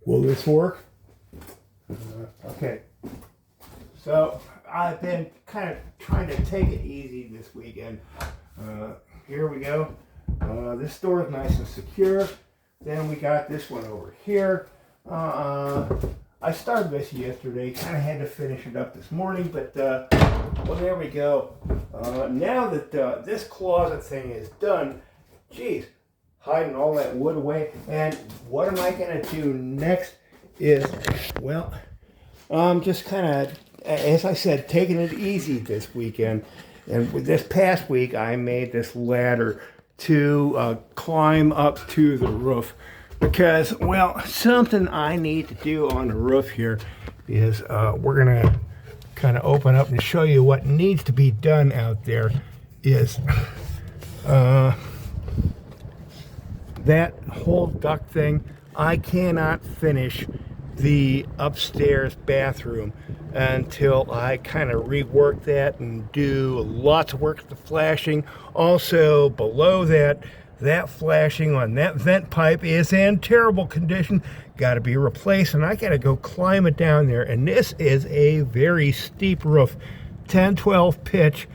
Will this work? Okay. So I've been kind of trying to take it easy this weekend. Here we go. This door is nice and secure. Then we got this one over here. I started this yesterday. Kind of had to finish it up this morning, but well, there we go. Now that this closet thing is done, geez, hiding all that wood away. And what am I going to do next is, well, I'm just kind of, as I said, taking it easy this weekend. And with this past week, I made this ladder to climb up to the roof. Because, well, something I need to do on the roof here is we're going to kind of open up and show you what needs to be done out there is that whole duct thing. I cannot finish the upstairs bathroom until I kind of rework that and do lots of work at the flashing. Also, below that, that flashing on that vent pipe is in terrible condition. Got to be replaced, and I got to go climb it down there. And this is a very steep roof, 10-12 pitch.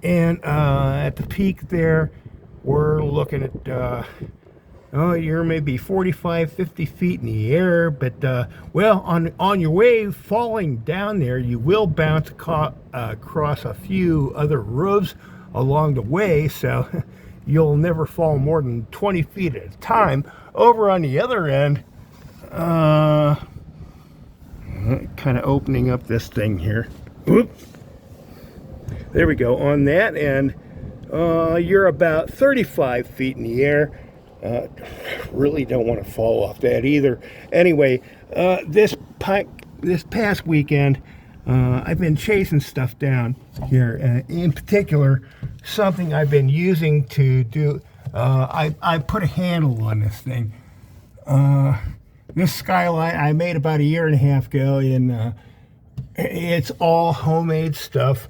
And at the peak there, we're looking at, you're maybe 45, 50 feet in the air. But, well, on your way falling down there, you will bounce across a few other roofs along the way. So you'll never fall more than 20 feet at a time. Over on the other end, kind of opening up this thing here. Oops. There we go. On that end, you're about 35 feet in the air. Really don't want to fall off that either. Anyway, this past weekend, I've been chasing stuff down here. In particular, something I've been using to do, I put a handle on this thing. This Skylight I made about a year and a half ago, and it's all homemade stuff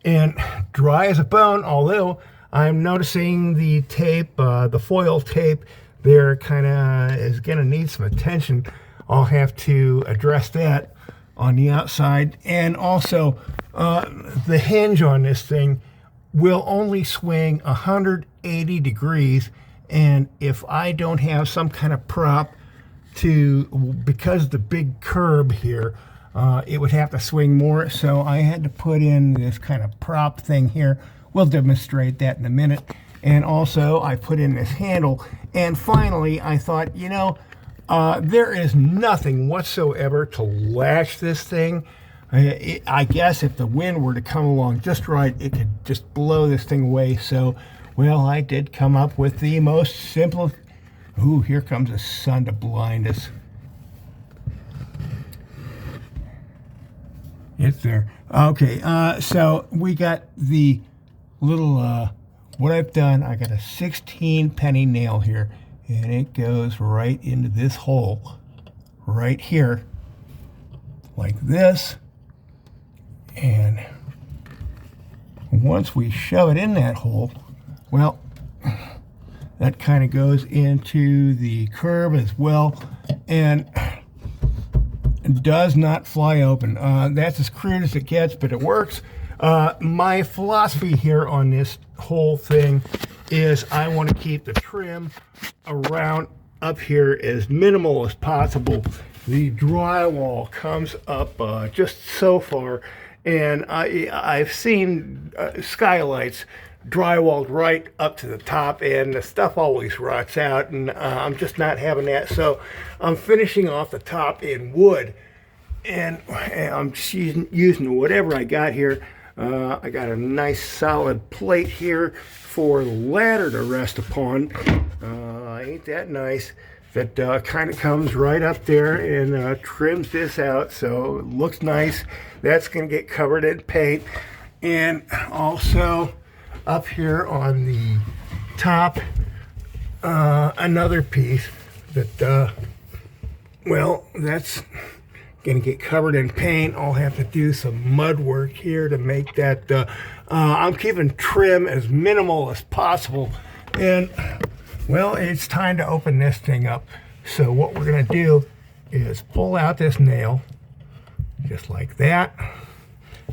and dry as a bone, although I'm noticing the tape, the foil tape there kind of is going to need some attention. I'll have to address that on the outside. And also, the hinge on this thing will only swing 180 degrees. And if I don't have some kind of prop because of the big curb here, it would have to swing more. So I had to put in this kind of prop thing here. We'll demonstrate that in a minute. And also, I put in this handle. And finally, I thought, there is nothing whatsoever to latch this thing. I guess if the wind were to come along just right, it could just blow this thing away. So, well, I did come up with the most simple. Ooh, here comes the sun to blind us. It's there. Okay, so we got the little, what I've done, I got a 16 penny nail here. And it goes right into this hole right here, like this. And once we shove it in that hole, well, that kind of goes into the curb as well, and it does not fly open. That's as crude as it gets, but it works. My philosophy here on this whole thing is I want to keep the trim around up here as minimal as possible. The drywall comes up just so far, and I've seen Skylights drywalled right up to the top, and the stuff always rots out, and I'm just not having that. So I'm finishing off the top in wood, and I'm just using whatever I got here. I got a nice solid plate here for the ladder to rest upon. Ain't that nice? That kind of comes right up there and trims this out, so it looks nice. That's going to get covered in paint. And also up here on the top, another piece that, well, that's going to get covered in paint. I'll have to do some mud work here to make that. I'm keeping trim as minimal as possible. And, well, it's time to open this thing up. So what we're going to do is pull out this nail, just like that,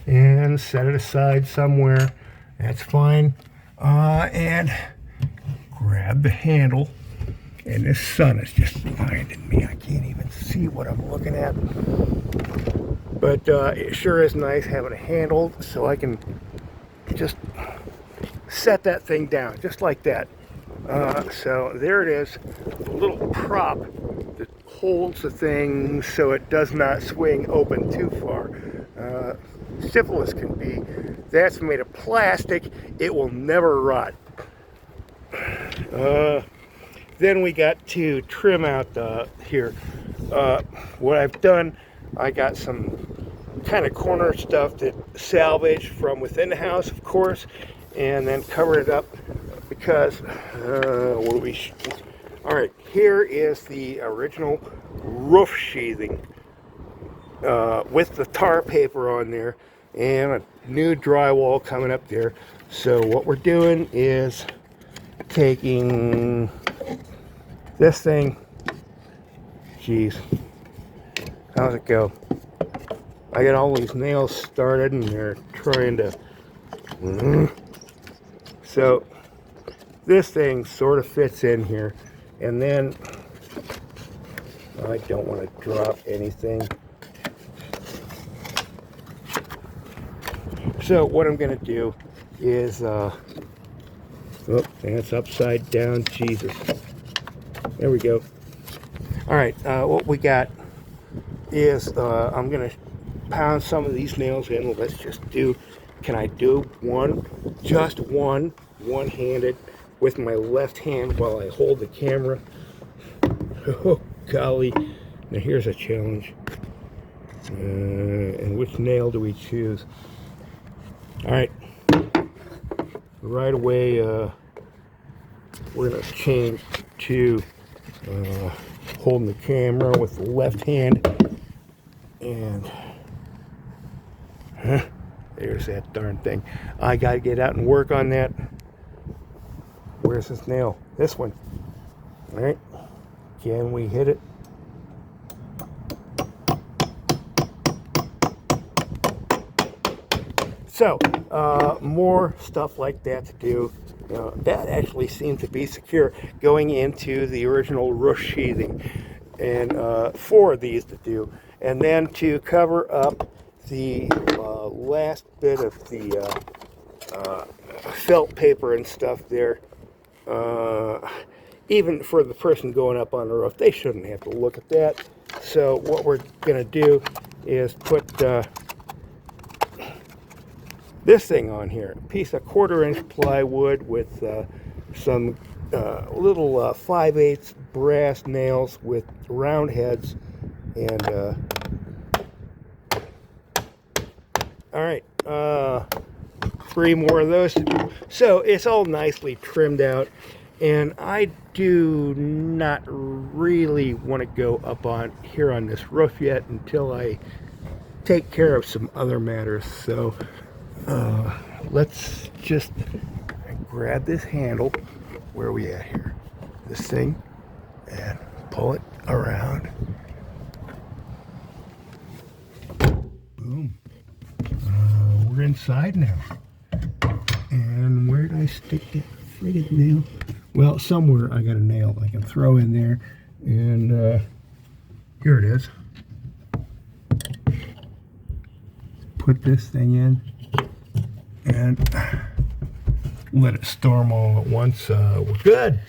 and set it aside somewhere. That's fine. And grab the handle. And this sun is just blinding me. I can't even see what I'm looking at. But it sure is nice having a handle so I can just set that thing down, just like that. So there it is, a little prop that holds the thing so it does not swing open too far. Simple as can be. That's made of plastic. It will never rot. Then we got to trim out here. What I've done, I got some kind of corner stuff that salvaged from within the house, of course, and then covered it up because all right, here is the original roof sheathing with the tar paper on there and a new drywall coming up there. So what we're doing is taking this thing. Geez, how's it go? I got all these nails started and they're trying to so this thing sort of fits in here, and then I don't want to drop anything. So what I'm going to do is oh, and it's upside down. Jesus. There we go. All right, what we got is I'm going to pound some of these nails in. Let's just do, can I do one, just one-handed with my left hand while I hold the camera? Oh, golly. Now here's a challenge. And which nail do we choose? All right. Right away, we're going to change to holding the camera with the left hand. And there's that darn thing. I got to get out and work on that. Where's this nail? This one. All right. Can we hit it? So, more stuff like that to do. That actually seemed to be secure going into the original roof sheathing. And 4 of these to do. And then to cover up the last bit of the felt paper and stuff there. Even for the person going up on the roof, they shouldn't have to look at that. So what we're going to do is put this thing on here, a piece of 1/4-inch plywood with some little 5/8 brass nails with round heads, and all right, 3 more of those to do. So it's all nicely trimmed out, and I do not really want to go up on here on this roof yet until I take care of some other matters. So let's just grab this handle. Where are we at here? This thing, and pull it around. Boom. We're inside now. And where did I stick that friggin' nail? Well, somewhere I got a nail I can throw in there. And here it is. Put this thing in and let it storm all at once. We're good.